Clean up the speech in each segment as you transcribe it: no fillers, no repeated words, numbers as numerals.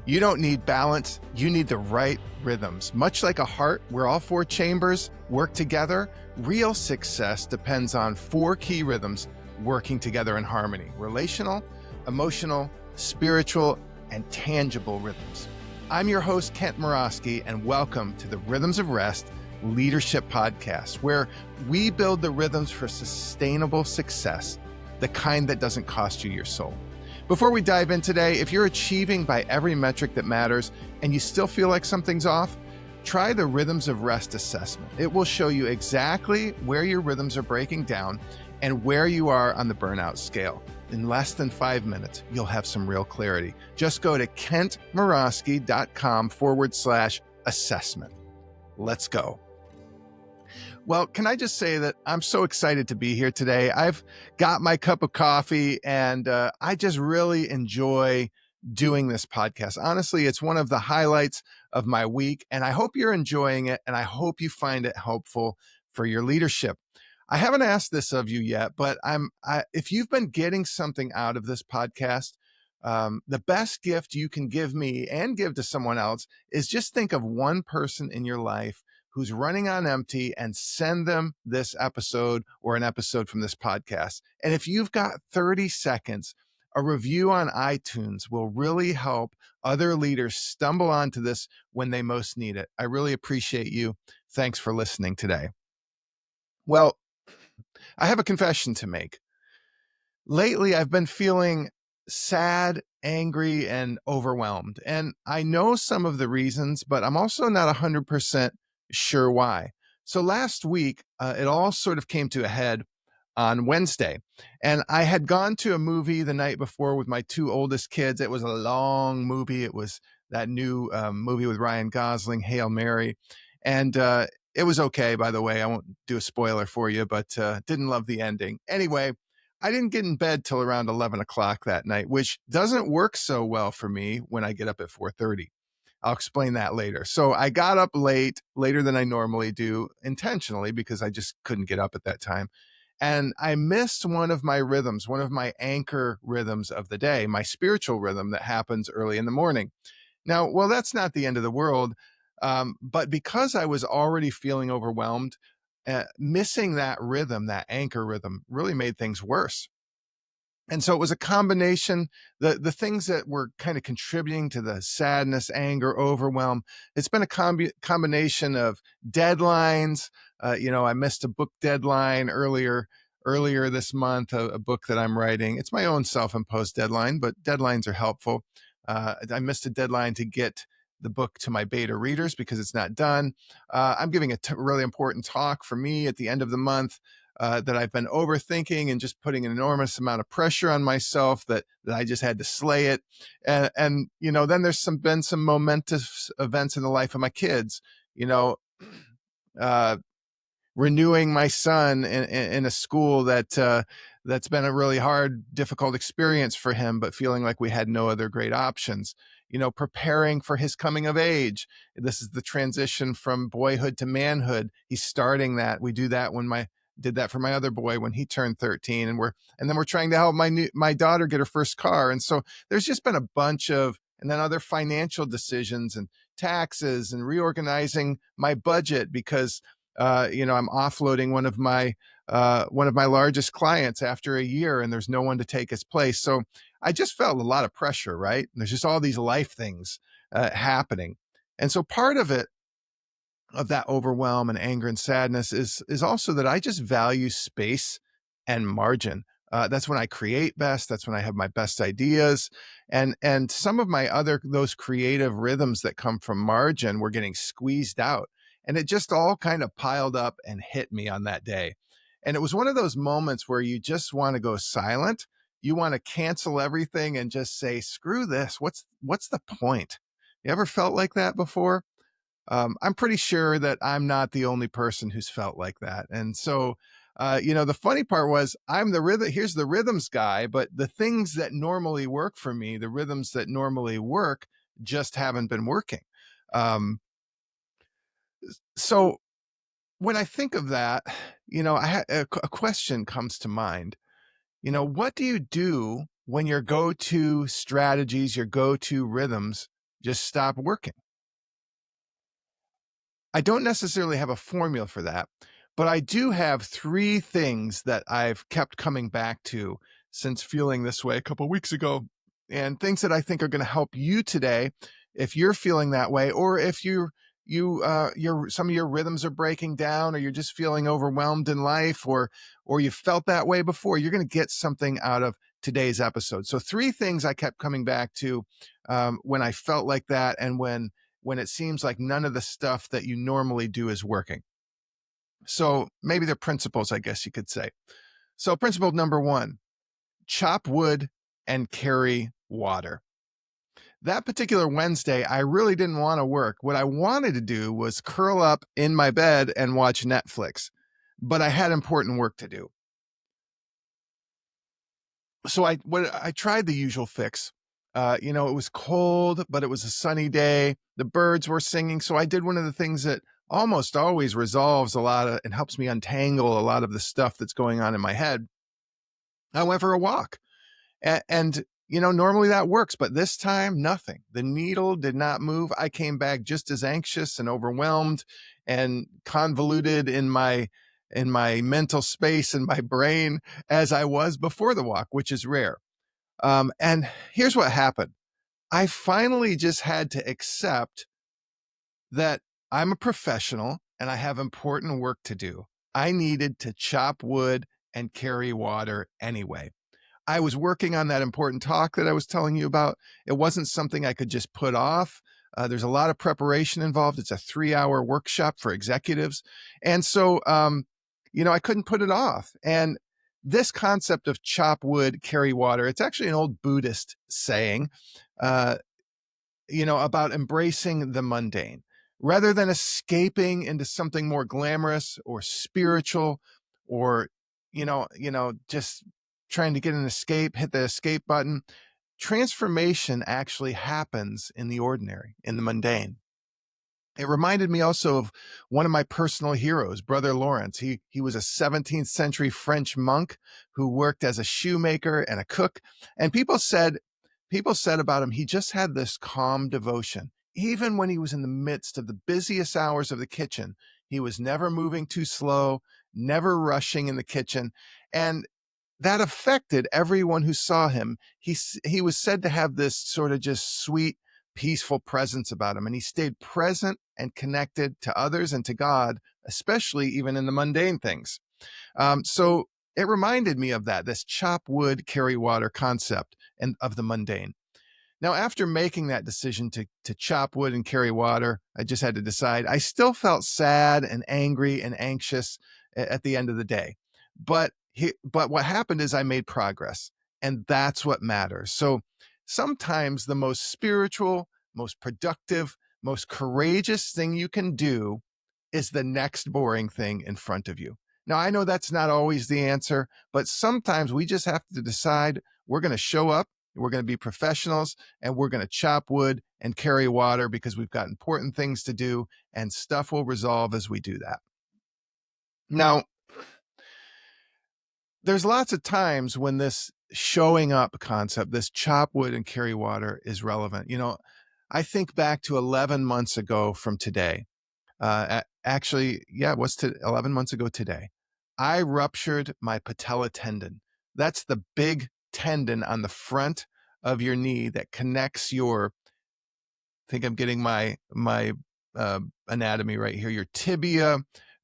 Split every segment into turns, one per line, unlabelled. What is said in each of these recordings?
You don't need balance, you need the right rhythms. Much like a heart where all four chambers work together, real success depends on four key rhythms working together in harmony: relational, emotional, spiritual, and tangible rhythms. I'm your host, Kent Morosky, and welcome to the Rhythms of Rest Leadership Podcast, where we build the rhythms for sustainable success, the kind that doesn't cost you your soul. Before we dive in today, if you're achieving by every metric that matters and you still feel like something's off, try the Rhythms of Rest assessment. It will show you exactly where your rhythms are breaking down and where you are on the burnout scale. In less than 5 minutes, you'll have some real clarity. Just go to kentmorosky.com/assessment. Let's go. Well, can I just say that I'm so excited to be here today. I've got my cup of coffee and I just really enjoy doing this podcast. Honestly, it's one of the highlights of my week, and I hope you're enjoying it, and I hope you find it helpful for your leadership. I haven't asked this of you yet, but if you've been getting something out of this podcast, the best gift you can give me and give to someone else is just think of one person in your life who's running on empty and send them this episode or an episode from this podcast. And if you've got 30 seconds, a review on iTunes will really help other leaders stumble onto this when they most need it. I really appreciate you. Thanks for listening today. Well, I have a confession to make. Lately, I've been feeling sad, angry, and overwhelmed. And I know some of the reasons, but I'm also not 100% sure why. So last week, it all sort of came to a head on Wednesday. And I had gone to a movie the night before with my two oldest kids. It was a long movie. It was that new movie with Ryan Gosling, Hail Mary. And it was okay, by the way. I won't do a spoiler for you, but didn't love the ending. Anyway, I didn't get in bed till around 11 o'clock that night, which doesn't work so well for me when I get up at 4:30. I'll explain that later. So I got up late, later than I normally do, intentionally, because I just couldn't get up at that time. And I missed one of my rhythms, one of my anchor rhythms of the day, my spiritual rhythm that happens early in the morning. Now, well, that's not the end of the world. But because I was already feeling overwhelmed, missing that rhythm, that anchor rhythm, really made things worse. And so it was a combination, the things that were kind of contributing to the sadness, anger, overwhelm. It's been a combination of deadlines. I missed a book deadline earlier this month, a book that I'm writing. It's my own self-imposed deadline, but deadlines are helpful. I missed a deadline to get the book to my beta readers because it's not done. I'm giving a really important talk for me at the end of the month that I've been overthinking and just putting an enormous amount of pressure on myself that I just had to slay it. And then there's been some momentous events in the life of my kids, uh, renewing my son in a school that's been a really hard, difficult experience for him, but feeling like we had no other great options. Preparing for his coming of age. This is the transition from boyhood to manhood. He's starting that. We do that did that for my other boy when he turned 13, and then we're trying to help my daughter get her first car. And so there's just been a bunch of, and then other financial decisions and taxes and reorganizing my budget because I'm offloading one of my largest clients after a year, and there's no one to take his place. So I just felt a lot of pressure, right? And there's just all these life things happening. And so part of that overwhelm and anger and sadness is also that I just value space and margin. That's when I create best. That's when I have my best ideas. And some of those creative rhythms that come from margin were getting squeezed out. And it just all kind of piled up and hit me on that day. And it was one of those moments where you just want to go silent. You want to cancel everything and just say, screw this. What's the point? You ever felt like that before? I'm pretty sure that I'm not the only person who's felt like that. And so, the funny part was here's the rhythms guy, but the things that normally work for me, the rhythms that normally work just haven't been working. So when I think of that, a question comes to mind. What do you do when your go-to strategies, your go-to rhythms just stop working. I don't necessarily have a formula for that, but I do have 3 things that I've kept coming back to since feeling this way a couple weeks ago, and things that I think are gonna help you today if you're feeling that way, or if your some of your rhythms are breaking down, or you're just feeling overwhelmed in life, or you felt that way before, you're gonna get something out of today's episode. So 3 things I kept coming back to, when I felt like that and when it seems like none of the stuff that you normally do is working. So maybe they're principles, I guess you could say. So, principle number 1, chop wood and carry water. That particular Wednesday, I really didn't want to work. What I wanted to do was curl up in my bed and watch Netflix, but I had important work to do. So I tried the usual fix. It was cold, but it was a sunny day. The birds were singing, so I did one of the things that almost always resolves a lot of and helps me untangle a lot of the stuff that's going on in my head. I went for a walk, and normally that works, but this time nothing. The needle did not move. I came back just as anxious and overwhelmed and convoluted in my mental space and my brain as I was before the walk, which is rare. And here's what happened. I finally just had to accept that I'm a professional and I have important work to do. I needed to chop wood and carry water anyway. I was working on that important talk that I was telling you about. It wasn't something I could just put off. There's a lot of preparation involved. It's a 3-hour workshop for executives. And so, I couldn't put it off. And this concept of chop wood, carry water, it's actually an old Buddhist saying, uh, about embracing the mundane rather than escaping into something more glamorous or spiritual or, just trying to get an escape, hit the escape button. Transformation actually happens in the ordinary, in the mundane. It reminded me also of one of my personal heroes, Brother Lawrence. He was a 17th century French monk who worked as a shoemaker and a cook. And people said about him, he just had this calm devotion. Even when he was in the midst of the busiest hours of the kitchen, he was never moving too slow, never rushing in the kitchen. And that affected everyone who saw him. He was said to have this sort of just sweet, peaceful presence about him, and he stayed present and connected to others and to God, especially even in the mundane things. So it reminded me of that, this chop wood, carry water concept and of the mundane. Now, after making that decision to chop wood and carry water, I just had to decide. I still felt sad and angry and anxious at the end of the day. But what happened is I made progress, and that's what matters. So sometimes the most spiritual, most productive, most courageous thing you can do is the next boring thing in front of you. Now, I know that's not always the answer, but sometimes we just have to decide we're going to show up, we're going to be professionals, and we're going to chop wood and carry water because we've got important things to do, and stuff will resolve as we do that. Now, there's lots of times when this showing up concept, this chop wood and carry water, is relevant. I think back to 11 months ago from today. Actually, yeah, it was 11 months ago today. I ruptured my patella tendon. That's the big tendon on the front of your knee that connects your, think I'm getting my anatomy right here, your tibia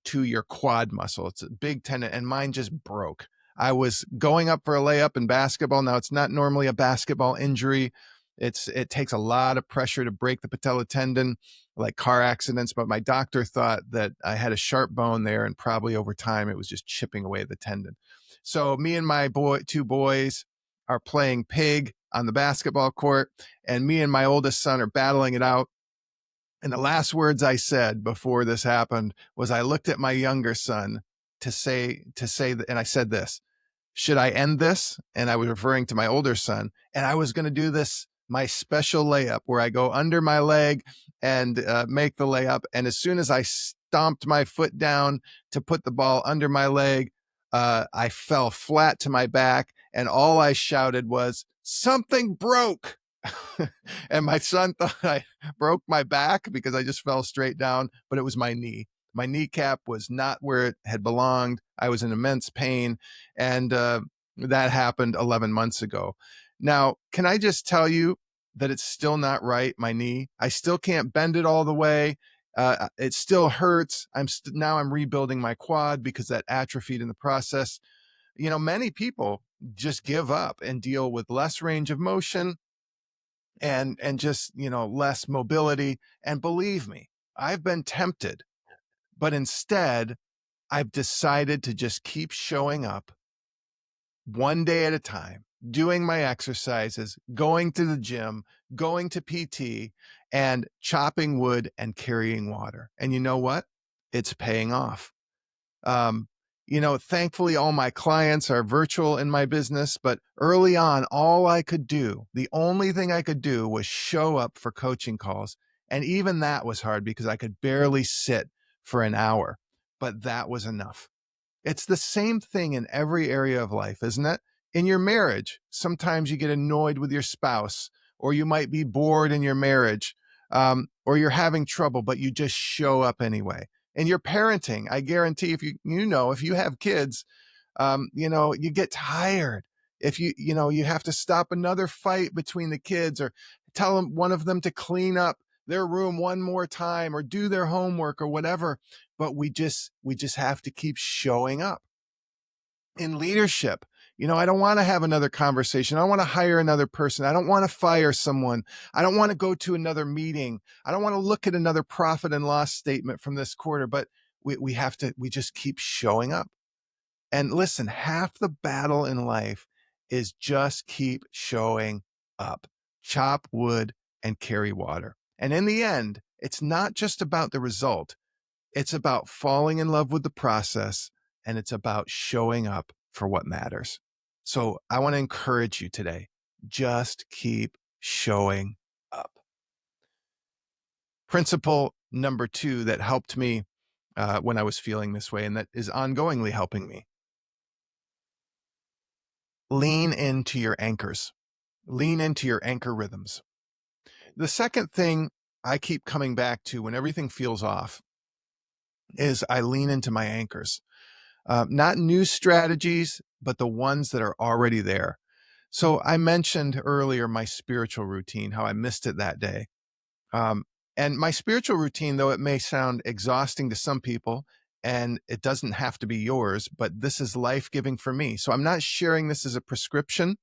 to your quad muscle. It's a big tendon, and mine just broke. I was going up for a layup in basketball. Now, it's not normally a basketball injury. It takes a lot of pressure to break the patella tendon, like car accidents. But my doctor thought that I had a sharp bone there, and probably over time it was just chipping away the tendon. So me and my two boys are playing pig on the basketball court, and me and my oldest son are battling it out. And the last words I said before this happened was I looked at my younger son and I said this, should I end this? And I was referring to my older son, and I was going to do this, my special layup where I go under my leg and make the layup. And as soon as I stomped my foot down to put the ball under my leg, I fell flat to my back. And all I shouted was, something broke. And my son thought I broke my back because I just fell straight down, but it was my knee. My kneecap was not where it had belonged. I was in immense pain, and that happened 11 months ago. Now, can I just tell you that it's still not right, my knee? I still can't bend it all the way. It still hurts. Now I'm rebuilding my quad because that atrophied in the process. Many people just give up and deal with less range of motion and just, less mobility. And believe me, I've been tempted, but instead I've decided to just keep showing up one day at a time, doing my exercises, going to the gym, going to PT, and chopping wood and carrying water. And you know what? It's paying off. Um, Thankfully, all my clients are virtual in my business, but early on, the only thing I could do was show up for coaching calls. And even that was hard because I could barely sit for an hour, but that was enough. It's the same thing in every area of life, isn't it? In your marriage, sometimes you get annoyed with your spouse, or you might be bored in your marriage, or you're having trouble, but you just show up anyway. In your parenting, I guarantee if you have kids, you get tired. If you have to stop another fight between the kids, or tell one of them to clean up their room one more time or do their homework or whatever, but we just have to keep showing up. In leadership, I don't want to have another conversation. I don't want to hire another person. I don't want to fire someone. I don't want to go to another meeting. I don't want to look at another profit and loss statement from this quarter, but we just keep showing up. And listen, half the battle in life is just keep showing up, chop wood and carry water. And in the end, it's not just about the result. It's about falling in love with the process, and it's about showing up for what matters. So I want to encourage you today, just keep showing up. Principle number 2 that helped me when I was feeling this way, and that is ongoingly helping me: lean into your anchors, lean into your anchor rhythms. The second thing I keep coming back to when everything feels off is I lean into my anchors. Not new strategies, but the ones that are already there. So I mentioned earlier my spiritual routine, how I missed it that day. Um, and my spiritual routine, though it may sound exhausting to some people, and it doesn't have to be yours, but this is life giving for me. So I'm not sharing this as a prescription.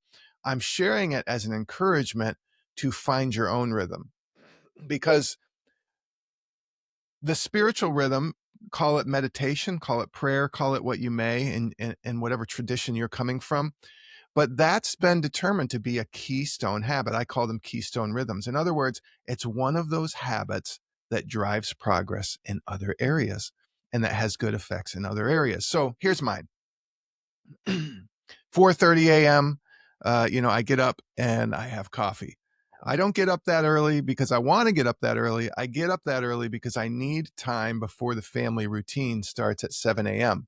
I'm sharing it as an encouragement to find your own rhythm, because the spiritual rhythm, call it meditation, call it prayer, call it what you may, in whatever tradition you're coming from, but that's been determined to be a keystone habit. I call them keystone rhythms. In other words, it's one of those habits that drives progress in other areas and that has good effects in other areas. So here's mine. 4:30 a.m. I get up and I have coffee. I don't get up that early because I want to get up that early. I get up that early because I need time before the family routine starts at 7 a.m.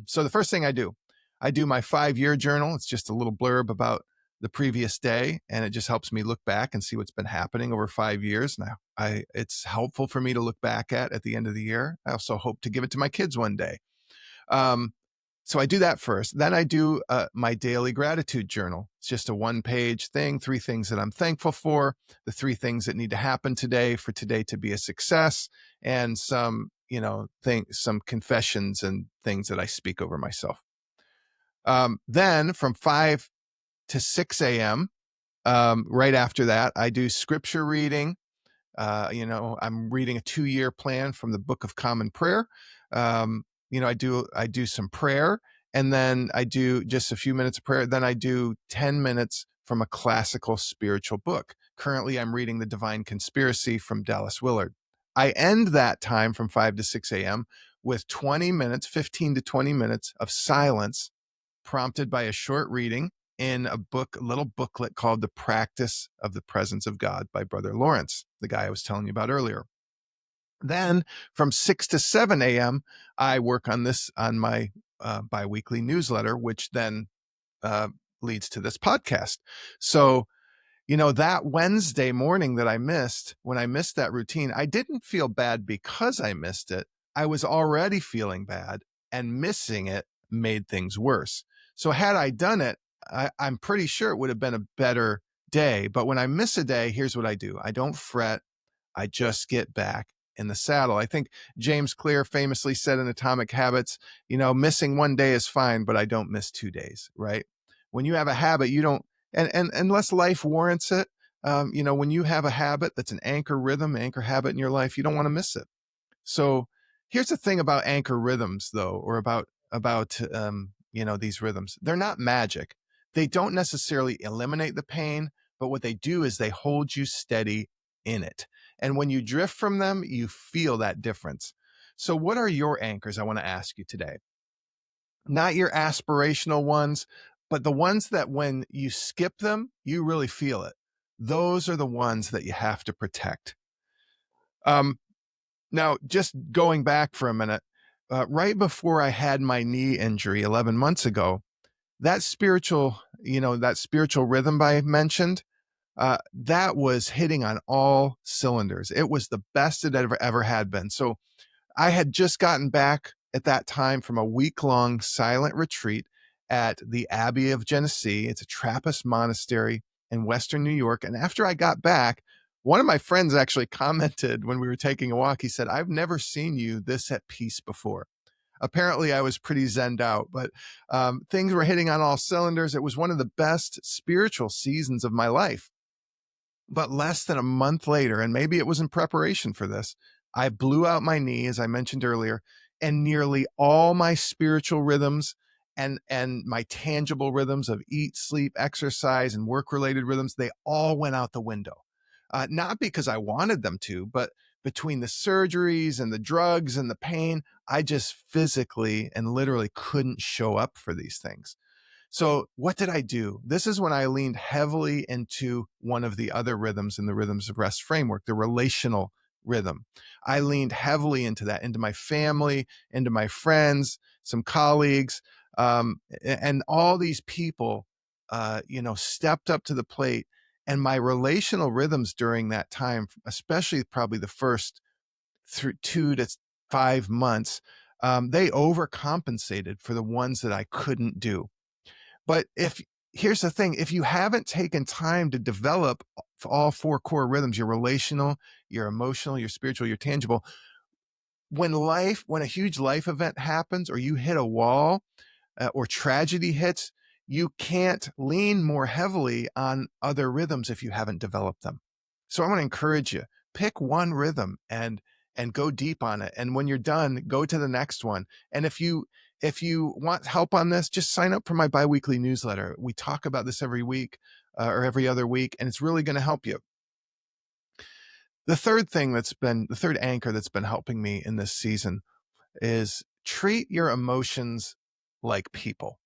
So the first thing I do my 5-year journal. It's just a little blurb about the previous day, and it just helps me look back and see what's been happening over 5 years. Now, it's helpful for me to look back at the end of the year. I also hope to give it to my kids one day. Um, so I do that first. Then I do my daily gratitude journal. It's just a one-page thing, 3 things that I'm thankful for, the 3 things that need to happen today for today to be a success, and some confessions and things that I speak over myself. Then from 5 to 6 a.m., right after that, I do scripture reading. I'm reading a 2-year plan from the Book of Common Prayer. I do some prayer, and then I do just a few minutes of prayer. Then I do 10 minutes from a classical spiritual book. Currently, I'm reading The Divine Conspiracy from Dallas Willard. I end that time from 5 to 6 a.m. with 20 minutes, 15 to 20 minutes of silence, prompted by a short reading in a little booklet called The Practice of the Presence of God by Brother Lawrence, the guy I was telling you about earlier. Then from 6 to 7 a.m., I work on my biweekly newsletter, which then leads to this podcast. So That Wednesday morning that I missed, when I missed that routine, I didn't feel bad because I missed it. I was already feeling bad, and missing it made things worse. So had I done it, I'm pretty sure it would have been a better day. But when I miss a day, here's what I do. I don't fret. I just get back in the saddle. I think James Clear famously said in Atomic Habits, missing one day is fine, but I don't miss 2 days, right? When you have a habit, you don't, and unless life warrants it, when you have a habit that's an anchor rhythm, anchor habit in your life, you don't want to miss it. So here's the thing about anchor rhythms, though, or about these rhythms. They're not magic. They don't necessarily eliminate the pain, but what they do is they hold you steady in it. And when you drift from them, you feel that difference. So, what are your anchors? I want to ask you today. Not your aspirational ones, but the ones that when you skip them, you really feel it. Those are the ones that you have to protect. Um, Now, just going back for a minute, right before I had my knee injury 11 months ago, that spiritual rhythm I mentioned, that was hitting on all cylinders. It was the best it ever had been. So I had just gotten back at that time from a week-long silent retreat at the Abbey of Genesee. It's a Trappist monastery in Western New York. And after I got back, one of my friends actually commented when we were taking a walk. He said, "I've never seen you this at peace before." Apparently, I was pretty zenned out, but things were hitting on all cylinders. It was one of the best spiritual seasons of my life. But less than a month later, and maybe it was in preparation for this, I blew out my knee, as I mentioned earlier, and nearly all my spiritual rhythms and my tangible rhythms of eat, sleep, exercise, and work-related rhythms, they all went out the window. Not because I wanted them to, but between the surgeries and the drugs and the pain, I just physically and literally couldn't show up for these things. So, what did I do? This is when I leaned heavily into one of the other rhythms in the Rhythms of Rest framework, the relational rhythm. I leaned heavily into that, into my family, into my friends, some colleagues, and all these people, stepped up to the plate. And my relational rhythms during that time, especially probably the first through 2 to 5 months, they overcompensated for the ones that I couldn't do. But if here's the thing, if you haven't taken time to develop all four core rhythms, your relational, your emotional, your spiritual, your tangible, when a huge life event happens or you hit a wall, or tragedy hits, you can't lean more heavily on other rhythms if you haven't developed them. So I want to encourage you, pick one rhythm and go deep on it. And when you're done, go to the next one. And if you want help on this, just sign up for my biweekly newsletter. We talk about this every week, or every other week, and it's really going to help you. The third anchor that's been helping me in this season is treat your emotions like people.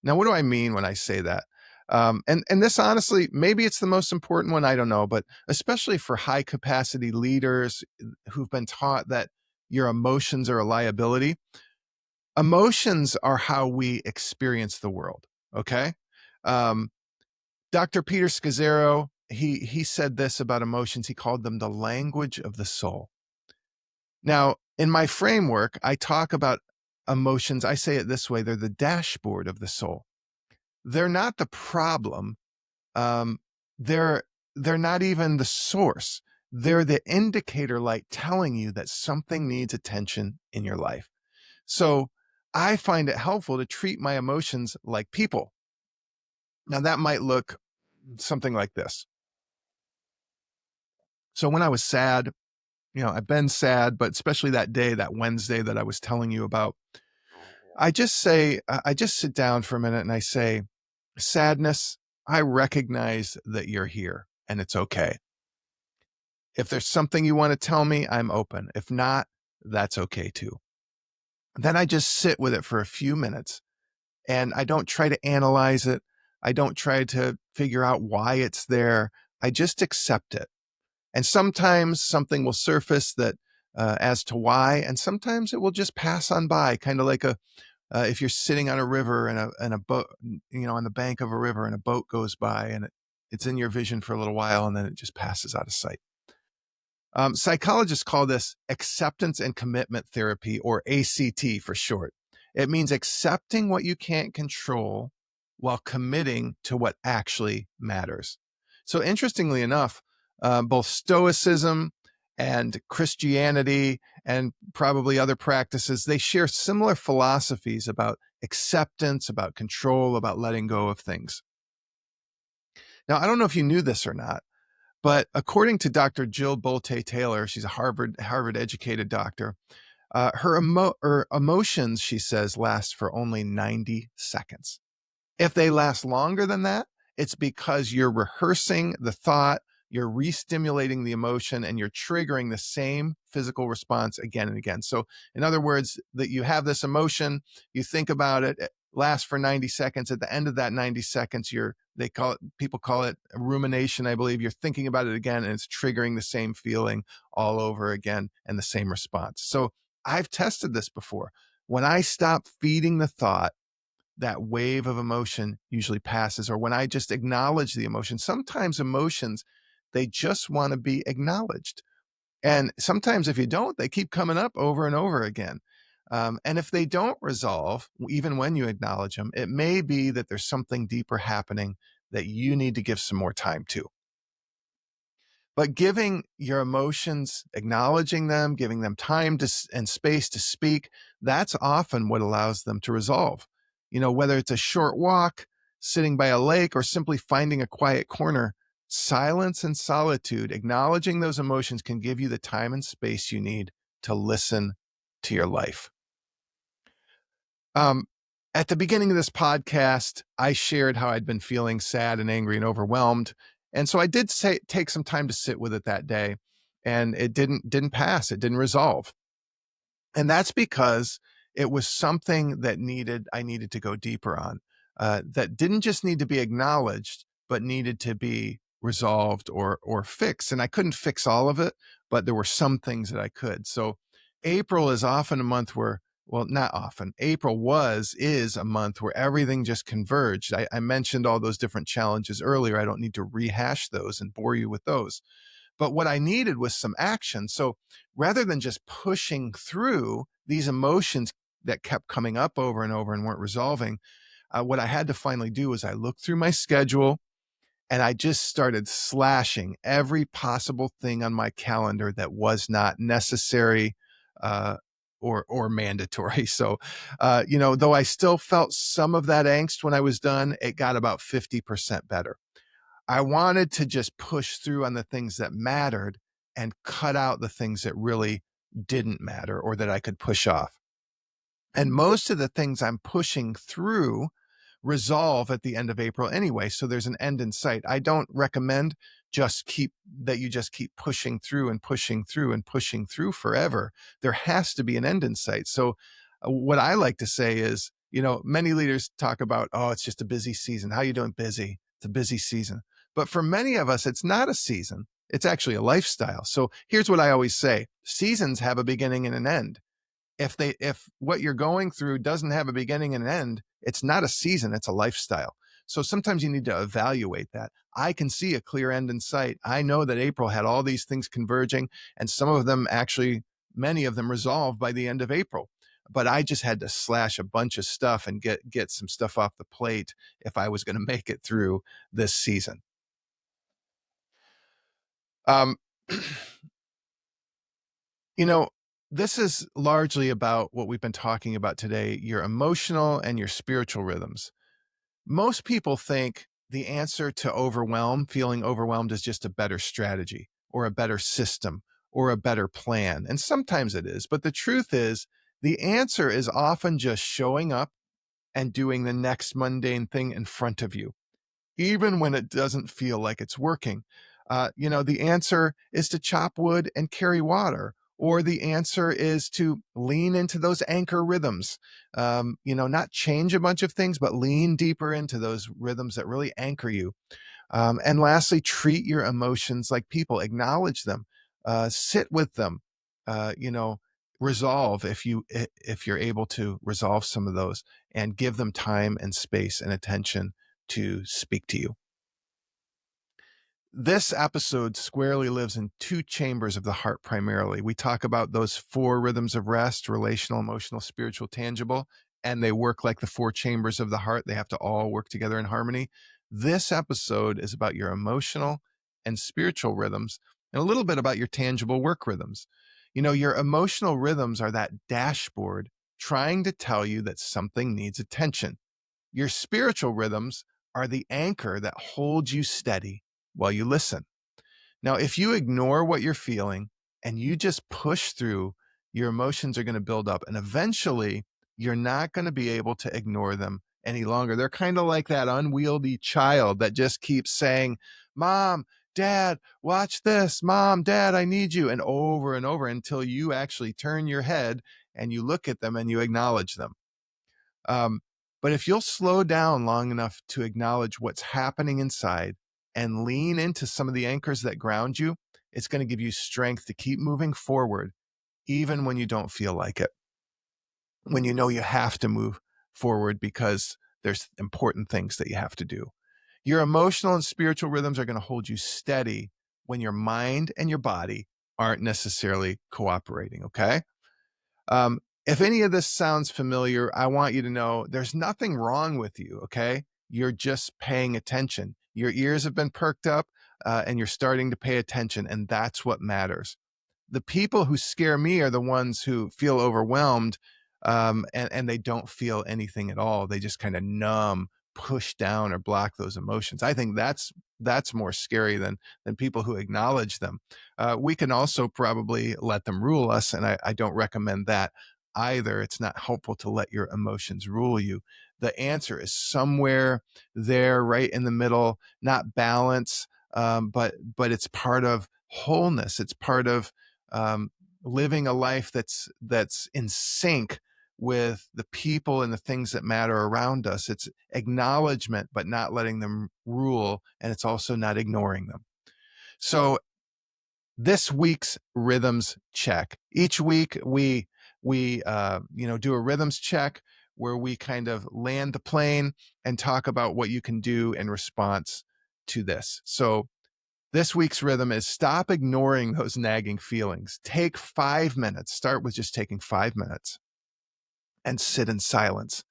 Now, what do I mean when I say that? And this honestly, maybe it's the most important one. I don't know, but especially for high capacity leaders who've been taught that your emotions are a liability. Emotions are how we experience the world. Okay. Um, Dr. Peter Scazzaro, he said this about emotions. He called them the language of the soul. Now, in my framework, I talk about emotions. I say it this way: they're the dashboard of the soul. They're not the problem. Um, they're they're not even the source. They're the indicator light telling you that something needs attention in your life. So I find it helpful to treat my emotions like people. Now that might look something like this. So when I was sad, I've been sad, but especially that day, that Wednesday that I was telling you about, I just sit down for a minute and I say, sadness, I recognize that you're here and it's okay. If there's something you want to tell me, I'm open. If not, that's okay too. Then I just sit with it for a few minutes and I don't try to analyze it. I don't try to figure out why it's there. I just accept it. And sometimes something will surface that as to why, and sometimes it will just pass on by, kind of like if you're sitting on a river and a boat, on the bank of a river and a boat goes by and It's in your vision for a little while and then it just passes out of sight. Psychologists call this acceptance and commitment therapy, or ACT for short. It means accepting what you can't control while committing to what actually matters. So, interestingly enough, both Stoicism and Christianity and probably other practices, they share similar philosophies about acceptance, about control, about letting go of things. Now, I don't know if you knew this or not, but according to Dr. Jill Bolte Taylor, she's a Harvard educated doctor. Her emotions, she says, last for only 90 seconds. If they last longer than that, it's because you're rehearsing the thought, you're re-stimulating the emotion, and you're triggering the same physical response again and again. So, in other words, that you have this emotion, you think about it, it lasts for 90 seconds. At the end of that 90 seconds, people call it rumination, I believe. You're thinking about it again, and it's triggering the same feeling all over again and the same response. So, I've tested this before. When I stop feeding the thought, that wave of emotion usually passes. Or when I just acknowledge the emotion, sometimes emotions, they just want to be acknowledged. And sometimes if you don't, they keep coming up over and over again. And if they don't resolve, even when you acknowledge them, it may be that there's something deeper happening that you need to give some more time to. But giving your emotions, acknowledging them, giving them time and space to speak, that's often what allows them to resolve. Whether it's a short walk, sitting by a lake, or simply finding a quiet corner, silence and solitude, acknowledging those emotions can give you the time and space you need to listen to your life. Um, at the beginning of this podcast, I shared how I'd been feeling sad and angry and overwhelmed. And so I did take some time to sit with it that day, and it didn't pass. It didn't resolve. And that's because it was something that I needed to go deeper on, that didn't just need to be acknowledged, but needed to be resolved or fixed. And I couldn't fix all of it, but there were some things that I could. So April is often a month where, well, not often. Is a month where everything just converged. I mentioned all those different challenges earlier. I don't need to rehash those and bore you with those. But what I needed was some action. So rather than just pushing through these emotions that kept coming up over and over and weren't resolving, what I had to finally do was I looked through my schedule and I just started slashing every possible thing on my calendar that was not necessary uh, or mandatory. So, though I still felt some of that angst when I was done, it got about 50% better. I wanted to just push through on the things that mattered and cut out the things that really didn't matter or that I could push off. And most of the things I'm pushing through resolve at the end of April anyway. So there's an end in sight. I don't recommend you just keep pushing through and pushing through and pushing through forever. There has to be an end in sight. So what I like to say is, many leaders talk about, oh, it's just a busy season. How you doing? Busy. It's a busy season. But for many of us, it's not a season. It's actually a lifestyle. So here's what I always say. Seasons have a beginning and an end. If what you're going through doesn't have a beginning and an end, it's not a season, it's a lifestyle. So sometimes you need to evaluate that. I can see a clear end in sight. I know that April had all these things converging, and some of them actually, many of them resolved by the end of April. But I just had to slash a bunch of stuff and get some stuff off the plate if I was going to make it through this season. Um, You know, this is largely about what we've been talking about today, your emotional and your spiritual rhythms. Most people think the answer to feeling overwhelmed, is just a better strategy or a better system or a better plan. And sometimes it is. But the truth is, the answer is often just showing up and doing the next mundane thing in front of you even when it doesn't feel like it's working. The answer is to chop wood and carry water, or the answer is to lean into those anchor rhythms. Not change a bunch of things, but lean deeper into those rhythms that really anchor you. And lastly, treat your emotions like people, acknowledge them, sit with them, resolve if you're able to resolve some of those and give them time and space and attention to speak to you. This episode squarely lives in two chambers of the heart primarily. We talk about those four rhythms of rest: relational, emotional, spiritual, tangible, and they work like the four chambers of the heart. They have to all work together in harmony. This episode is about your emotional and spiritual rhythms and a little bit about your tangible work rhythms. Your emotional rhythms are that dashboard trying to tell you that something needs attention. Your spiritual rhythms are the anchor that holds you steady while you listen. Now, if you ignore what you're feeling and you just push through, your emotions are going to build up, and eventually you're not going to be able to ignore them any longer. They're kind of like that unwieldy child that just keeps saying, Mom, Dad, watch this. Mom, Dad, I need you. And over until you actually turn your head and you look at them and you acknowledge them. Um, but if you'll slow down long enough to acknowledge what's happening inside and lean into some of the anchors that ground you, it's going to give you strength to keep moving forward, even when you don't feel like it, when you know you have to move forward because there's important things that you have to do. Your emotional and spiritual rhythms are going to hold you steady when your mind and your body aren't necessarily cooperating. Okay. If any of this sounds familiar, I want you to know there's nothing wrong with you, okay? You're just paying attention. Your ears have been perked up and you're starting to pay attention, and that's what matters. The people who scare me are the ones who feel overwhelmed and they don't feel anything at all. They just kind of numb, push down, or block those emotions. I think that's more scary than people who acknowledge them. We can also probably let them rule us, and I don't recommend that either. It's not helpful to let your emotions rule you. The answer is somewhere there, right in the middle, not balance, but it's part of wholeness. It's part of um, living a life that's in sync with the people and the things that matter around us. It's acknowledgement, but not letting them rule, and it's also not ignoring them. So this week's rhythms check. Each week we do a rhythms check where we kind of land the plane and talk about what you can do in response to this. So this week's rhythm is stop ignoring those nagging feelings. Take 5 minutes. Start with just taking 5 minutes and sit in silence.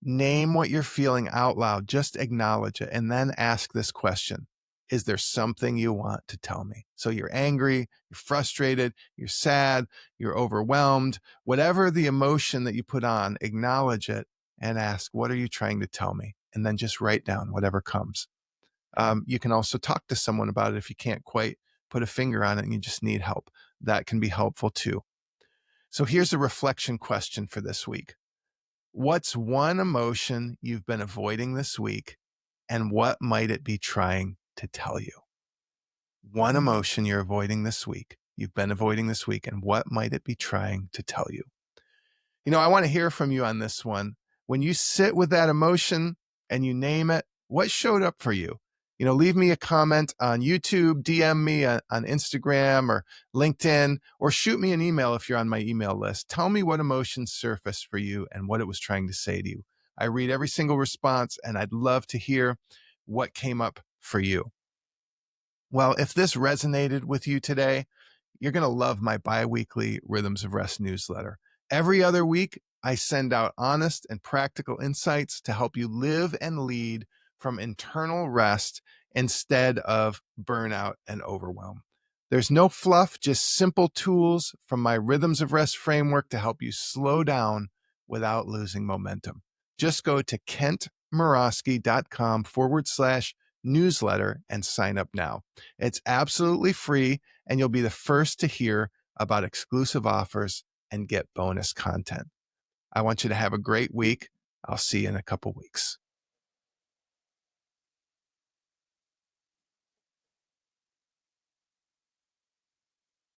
Name what you're feeling out loud. Just acknowledge it. And then ask this question: is there something you want to tell me? So you're angry, you're frustrated, you're sad, you're overwhelmed. Whatever the emotion that you put on, acknowledge it and ask, what are you trying to tell me? And then just write down whatever comes. You can also talk to someone about it if you can't quite put a finger on it and you just need help. That can be helpful too. So here's a reflection question for this week. What's one emotion you've been avoiding this week, and what might it be trying to tell you? One emotion you're avoiding this week, you've been avoiding this week, and what might it be trying to tell you? I want to hear from you on this one. When you sit with that emotion and you name it, what showed up for you? Leave me a comment on YouTube, DM me on Instagram or LinkedIn, or shoot me an email if you're on my email list. Tell me what emotion surfaced for you and what it was trying to say to you. I read every single response, and I'd love to hear what came up for you. Well, if this resonated with you today, you're going to love my biweekly Rhythms of Rest newsletter. Every other week, I send out honest and practical insights to help you live and lead from internal rest instead of burnout and overwhelm. There's no fluff, just simple tools from my Rhythms of Rest framework to help you slow down without losing momentum. Just go to kentmorawski.com/newsletter and sign up now. It's absolutely free, and you'll be the first to hear about exclusive offers and get bonus content. I want you to have a great week. I'll see you in a couple weeks.